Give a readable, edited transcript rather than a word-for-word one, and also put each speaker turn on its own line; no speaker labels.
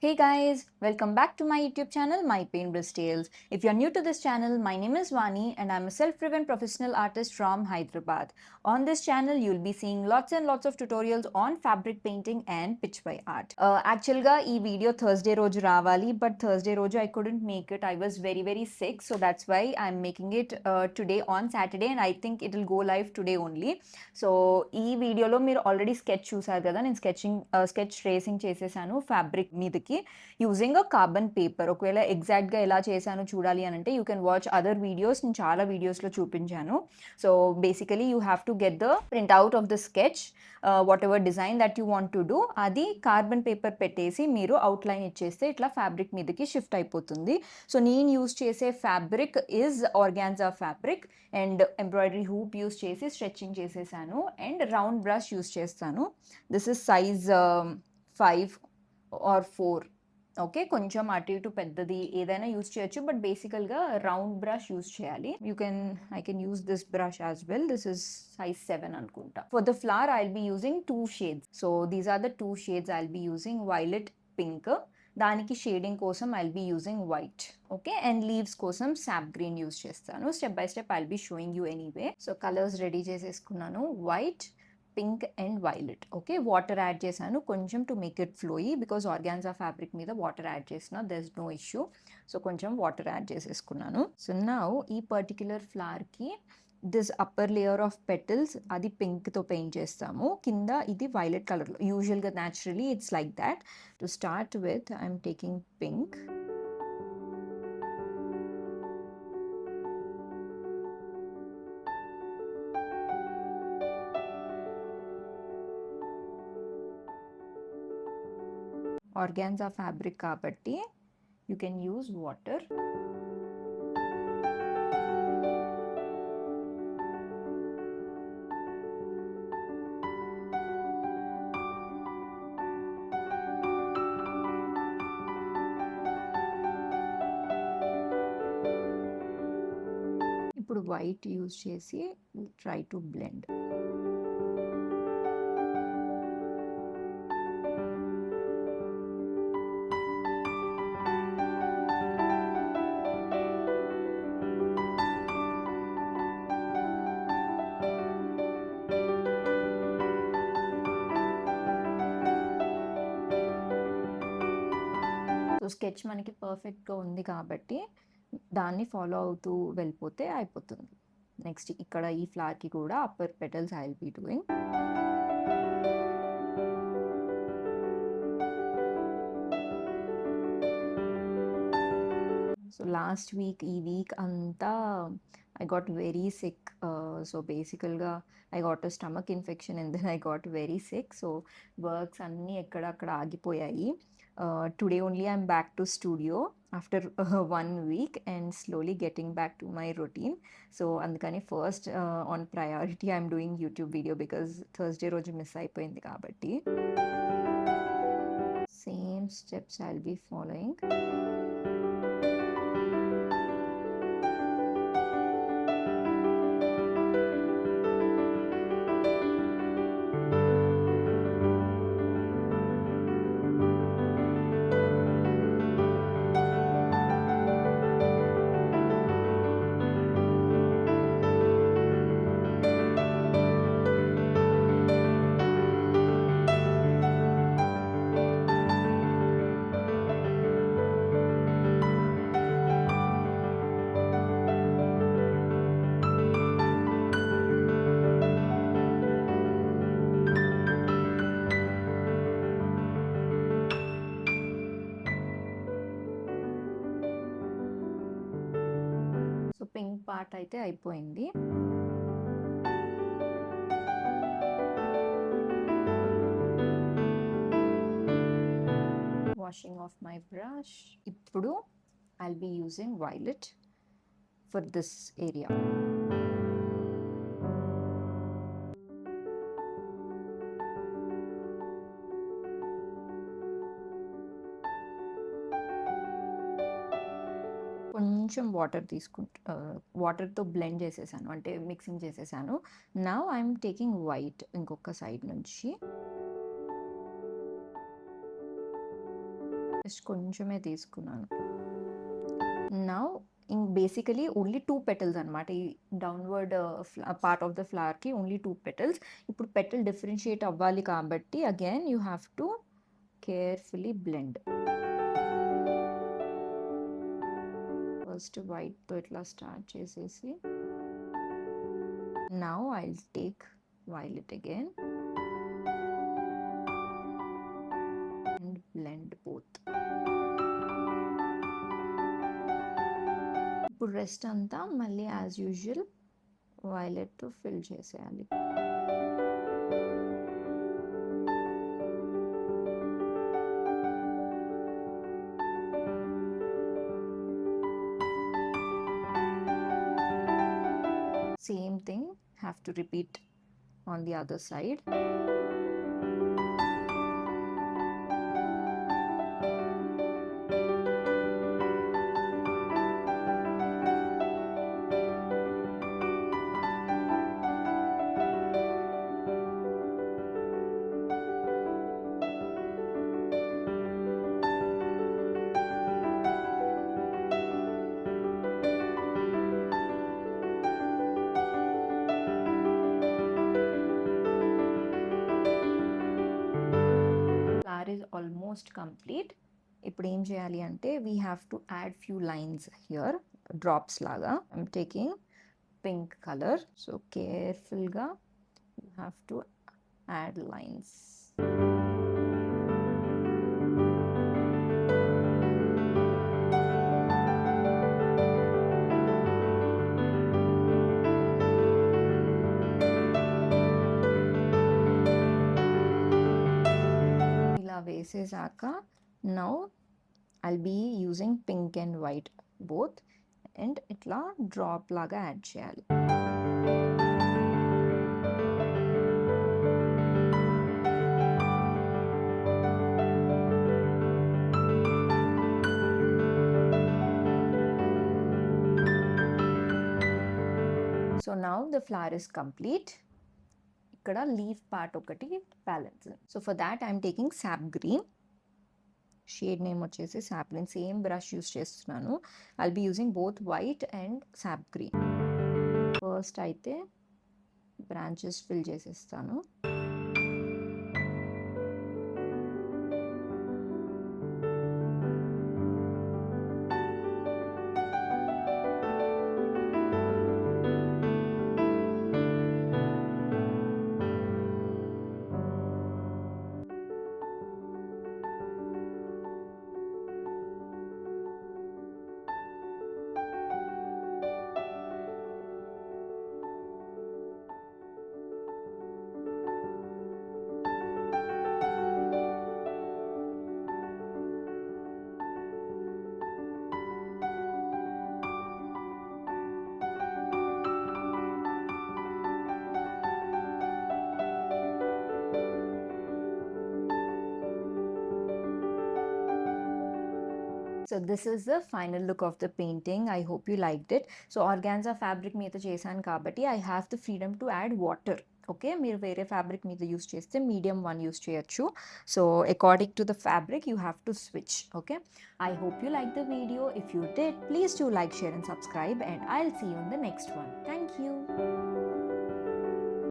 Hey guys, welcome back to my YouTube channel, My Paintbrush Tales. If you're new to this channel, my name is Vani and I'm a self-driven professional artist from Hyderabad. On this channel, you'll be seeing lots and lots of tutorials on fabric painting and pitch by art. Actually, ee video Thursday roju ravali, but Thursday roju I couldn't make it. I was very sick, so that's why I'm making it today on Saturday, and I think it'll go live today only. So ఈ వీడియోలో మీరు already sketch చూసారు కదా, నేను sketch tracing చేసేసాను fabric మీదకి using a carbon paper. ఒకవేళ ఎగ్జాక్ట్గా ఎలా చేశాను చూడాలి అని అంటే you can watch other videos, నేను చాలా వీడియోస్లో చూపించాను. So basically you have to get the print out of the sketch, what ever design that you want to do, అది కార్బన్ పేపర్ పెట్టేసి మీరు అవుట్లైన్ ఇచ్చేస్తే ఇట్లా ఫ్యాబ్రిక్ మీదకి షిఫ్ట్ అయిపోతుంది. సో నేను యూజ్ చేసే fabric is organza fabric and embroidery hoop use చేసి స్ట్రెచ్చింగ్ చేసేసాను అండ్ రౌండ్ బ్రష్ యూస్ చేస్తాను. This is size 5 or 4. Okay, కొంచెం అటు ఇటు పెద్దది ఏదైనా యూస్ చేయొచ్చు, బట్ బేసికల్గా రౌండ్ బ్రష్ యూస్ చేయాలి. I can use this brush as well. This is size 7 అనుకుంటా. For the flower I'll be using 2 shades. So these are the 2 shades I'll be using, violet, pink. దానికి shading కోసం I'll be using white. Okay, and leaves కోసం sap green use చేస్తాను. Step by step I'll be showing you anyway. So colours ready చేసేసుకున్నాను, white, pink and violet. Okay, water add చేశాను కొంచెం to make it flowy, because organza fabric మీద water add చేసిన there is no issue. So కొంచెం water add చేసేసుకున్నాను. So now ఈ particular ఫ్లవర్కి this upper layer of petals అది పింక్తో పెయింట్ చేస్తాము, కింద ఇది వైలెట్ కలర్లో. యూజువల్గా naturally it's like that. To start with I'm taking pink. Organza fabric కాబట్టి యూ కెన్ యూజ్ వాటర్. ఇప్పుడు వైట్ యూజ్ చేసి ట్రై టు బ్లెండ్. స్కెచ్ మనకి పర్ఫెక్ట్గా ఉంది కాబట్టి దాన్ని ఫాలో అవుతూ వెళ్ళిపోతే అయిపోతుంది. నెక్స్ట్ ఇక్కడ ఈ ఫ్లవర్కి కూడా upper petals I will be doing. So last week, ఈ వీక్ అంతా I got very sick. So basicalga I got a stomach infection and then I got very sick. So works అన్నీ ఎక్కడక్కడ ఆగిపోయాయి. Today only I'm back to studio after 1 week and slowly getting back to my routine. So అందుకని first on priority I'm doing YouTube video because Thursday రోజు miss అయిపోయింది కాబట్టి. Same steps I'll be following. So pink part అయితే అయిపోయింది. Washing of my brush. ఇప్పుడు I'll be using violet for this area. కొంచెం water వాటర్తో blend చేసేసాను, అంటే మిక్సింగ్ చేసేసాను. నౌ ఐఎమ్ టేకింగ్ వైట్ ఇంకొక సైడ్ నుంచి. జస్ట్ కొంచెమే తీసుకున్నాను. నౌ బేసికలీ ఓన్లీ 2 పెటల్స్ అనమాట. ఈ డౌన్వర్డ్ పార్ట్ ఆఫ్ ద ఫ్లవర్‌కి ఓన్లీ 2 పెటల్స్. ఇప్పుడు పెటల్ డిఫరెన్షియేట్ అవ్వాలి కాబట్టి again you have to carefully blend. First వైట్‌తో ఇట్లా స్టార్ట్ చేసేసి now I will take violet again and blend both. ఇప్పుడు రెస్ట్ అంతా మళ్ళీ యాజ్ యూజువల్ వైలెట్‌తో ఫిల్ చేసేయాలి. Same thing, have to repeat on the other side. Flower is almost complete. ఇప్పుడు ఏం చేయాలి అంటే we have to add few lines here, drops లాగా. I'm taking pink color, so careful గా you have to add lines. ఇలా వేసేసాక now I'll be using pink and white both and ఇట్లా drop లాగా add చేయాలి. So now the flower is complete. ఇక్కడ leaf part ఒకటి balance. So for that I'm taking sap green. Shade name వచ్చేసి sap green. Same brush use చేస్తున్నాను. I'll be using both white and sap green. First అయితే branches fill చేసేస్తాను. So this is the final look of the painting. I hope you liked it. So organza fabric మీద చేశాను కాబట్టి I have the freedom to add water. Okay, మీరు వేరే fabric మీద use చేస్తే medium one use చేయొచ్చు. So according to the fabric you have to switch. Okay, I hope you like the video. If you did, please do like, share and subscribe, and I will see you in the next one. Thank you.